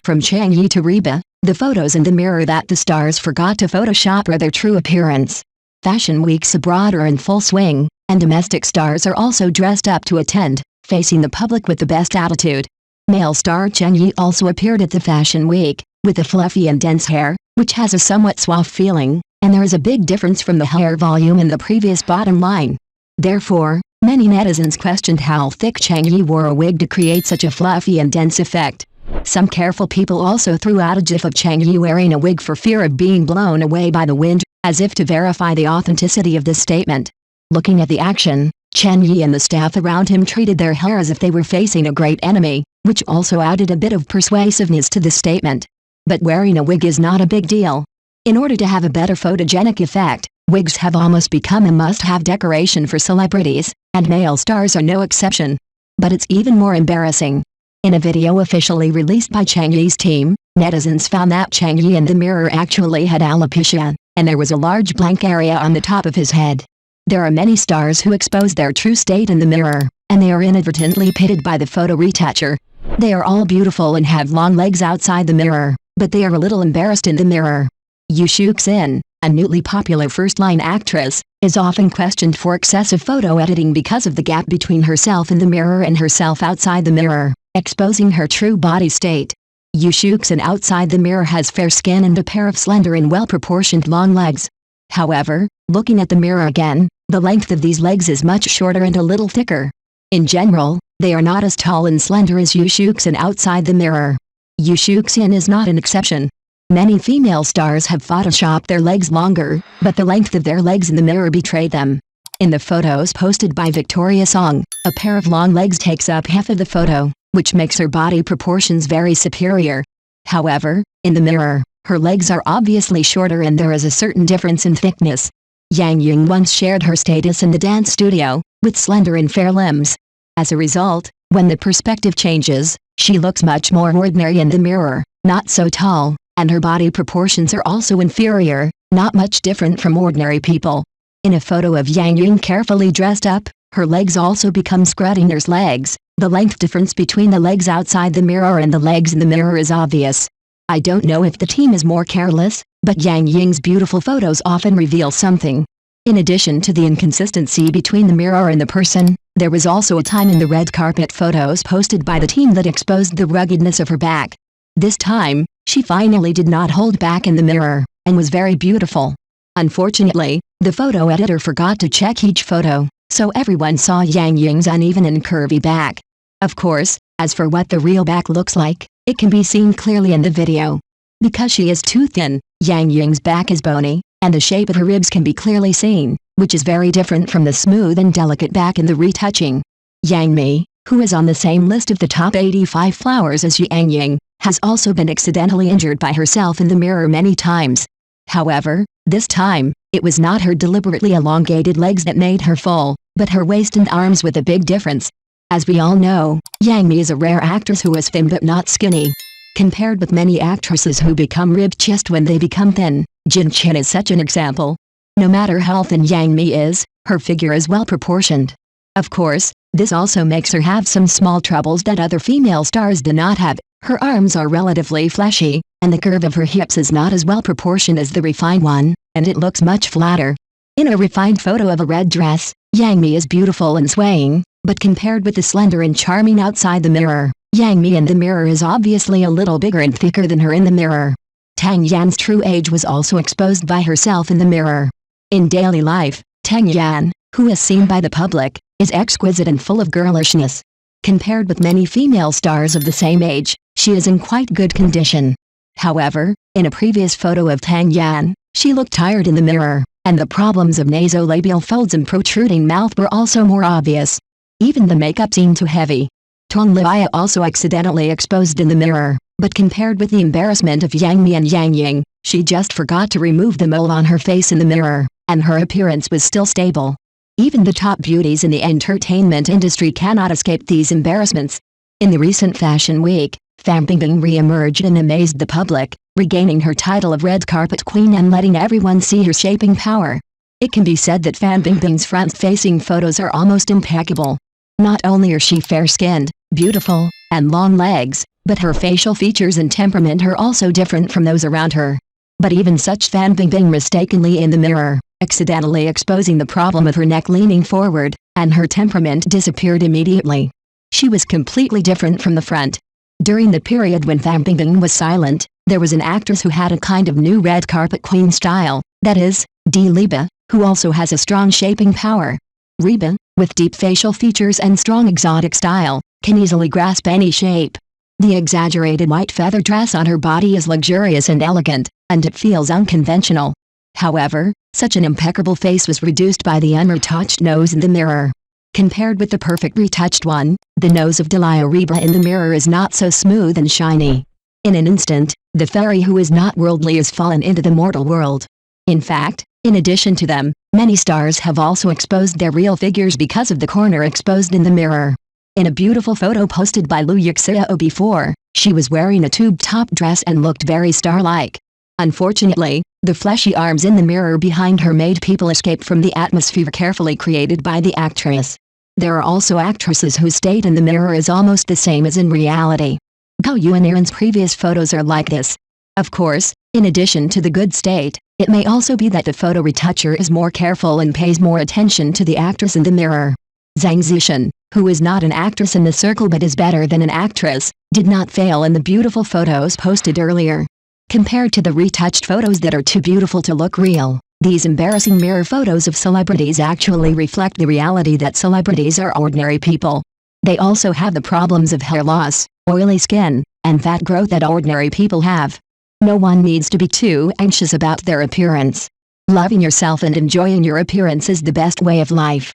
From Cheng Yi to Reba, the photos in the mirror that the stars forgot to Photoshop are their true appearance. Fashion weeks abroad are in full swing, and domestic stars are also dressed up to attend, facing the public with the best attitude. Male star Cheng Yi also appeared at the Fashion Week, with a fluffy and dense hair, which has a somewhat suave feeling, and there is a big difference from the hair volume in the previous bottom line. Therefore, many netizens questioned how thick Cheng Yi wore a wig to create such a fluffy and dense effect. Some careful people also threw out a gif of Cheng Yi wearing a wig for fear of being blown away by the wind, as if to verify the authenticity of this statement. Looking at the action, Cheng Yi and the staff around him treated their hair as if they were facing a great enemy, which also added a bit of persuasiveness to the statement. But wearing a wig is not a big deal. In order to have a better photogenic effect, wigs have almost become a must-have decoration for celebrities, and male stars are no exception. But it's even more embarrassing. In a video officially released by Cheng Yi's team, netizens found that Cheng Yi in the mirror actually had alopecia, and there was a large blank area on the top of his head. There are many stars who expose their true state in the mirror, and they are inadvertently pitted by the photo retoucher. They are all beautiful and have long legs outside the mirror, but they are a little embarrassed in the mirror. Yoo Seok-sin, a newly popular first-line actress, is often questioned for excessive photo editing because of the gap between herself in the mirror and herself outside the mirror, exposing her true body state. Yoo Seok-sin outside the mirror has fair skin and a pair of slender and well-proportioned long legs. However, looking at the mirror again, the length of these legs is much shorter and a little thicker. In general, they are not as tall and slender as Yoo Seok-sin outside the mirror. Yoo Seok-sin is not an exception. Many female stars have photoshopped their legs longer, but the length of their legs in the mirror betrayed them. In the photos posted by Victoria Song, a pair of long legs takes up half of the photo, which makes her body proportions very superior. However, in the mirror, her legs are obviously shorter and there is a certain difference in thickness. Yang Ying once shared her status in the dance studio, with slender and fair limbs. As a result, when the perspective changes, she looks much more ordinary in the mirror, not so tall, and her body proportions are also inferior, not much different from ordinary people. In a photo of Yang Ying carefully dressed up, her legs also become Schrödinger's legs. The length difference between the legs outside the mirror and the legs in the mirror is obvious. I don't know if the team is more careless, but Yang Ying's beautiful photos often reveal something. In addition to the inconsistency between the mirror and the person, there was also a time in the red carpet photos posted by the team that exposed the ruggedness of her back. This time, she finally did not hold back in the mirror, and was very beautiful. Unfortunately, the photo editor forgot to check each photo, so everyone saw Yang Ying's uneven and curvy back. Of course, as for what the real back looks like, it can be seen clearly in the video. Because she is too thin, Yang Ying's back is bony, and the shape of her ribs can be clearly seen, which is very different from the smooth and delicate back in the retouching. Yang Mi, who is on the same list of the top 85 flowers as Yang Ying, has also been accidentally injured by herself in the mirror many times. However, this time, it was not her deliberately elongated legs that made her fall, but her waist and arms with a big difference. As we all know, Yang Mi is a rare actress who is thin but not skinny. Compared with many actresses who become rib-chest when they become thin, Jin Chen is such an example. No matter how thin Yang Mi is, her figure is well proportioned. Of course, this also makes her have some small troubles that other female stars do not have. Her arms are relatively fleshy, and the curve of her hips is not as well proportioned as the refined one, and it looks much flatter. In a refined photo of a red dress, Yang Mi is beautiful and swaying, but compared with the slender and charming outside the mirror, Yang Mi in the mirror is obviously a little bigger and thicker than her in the mirror. Tang Yan's true age was also exposed by herself in the mirror. In daily life, Tang Yan, who is seen by the public, is exquisite and full of girlishness. Compared with many female stars of the same age, she is in quite good condition. However, in a previous photo of Tang Yan, she looked tired in the mirror, and the problems of nasolabial folds and protruding mouth were also more obvious. Even the makeup seemed too heavy. Leia also accidentally exposed in the mirror, but compared with the embarrassment of Yang Mi and Yang Ying, she just forgot to remove the mole on her face in the mirror, and her appearance was still stable. Even the top beauties in the entertainment industry cannot escape these embarrassments. In the recent Fashion Week, Bingbing re-emerged and amazed the public, regaining her title of red carpet queen and letting everyone see her shaping power. It can be said that Bingbing's front-facing photos are almost impeccable. Not only is she fair-skinned, beautiful, and long legs, But her facial features and temperament are also different from those around her. But even such found Bingbing mistakenly in the mirror, accidentally exposing the problem of her neck leaning forward, and her temperament disappeared immediately. She was completely different from the front. During the period when Bingbing was silent, there was an actress who had a kind of new red carpet queen style, that is, Dilireba, who also has a strong shaping power. Reba, with deep facial features and strong exotic style, can easily grasp any shape. The exaggerated white feather dress on her body is luxurious and elegant, and it feels unconventional. However, such an impeccable face was reduced by the unretouched nose in the mirror. Compared with the perfect retouched one, the nose of Dilireba in the mirror is not so smooth and shiny. In an instant, the fairy who is not worldly has fallen into the mortal world. In fact, in addition to them, many stars have also exposed their real figures because of the corner exposed in the mirror. In a beautiful photo posted by Leia before, she was wearing a tube-top dress and looked very star-like. Unfortunately, the fleshy arms in the mirror behind her made people escape from the atmosphere carefully created by the actress. There are also actresses whose state in the mirror is almost the same as in reality. Gao Yuan'er's previous photos are like this. Of course, in addition to the good state, it may also be that the photo retoucher is more careful and pays more attention to the actress in the mirror. Zhang Zishan, who is not an actress in the circle but is better than an actress, did not fail in the beautiful photos posted earlier. Compared to the retouched photos that are too beautiful to look real, these embarrassing mirror photos of celebrities actually reflect the reality that celebrities are ordinary people. They also have the problems of hair loss, oily skin, and fat growth that ordinary people have. No one needs to be too anxious about their appearance. Loving yourself and enjoying your appearance is the best way of life.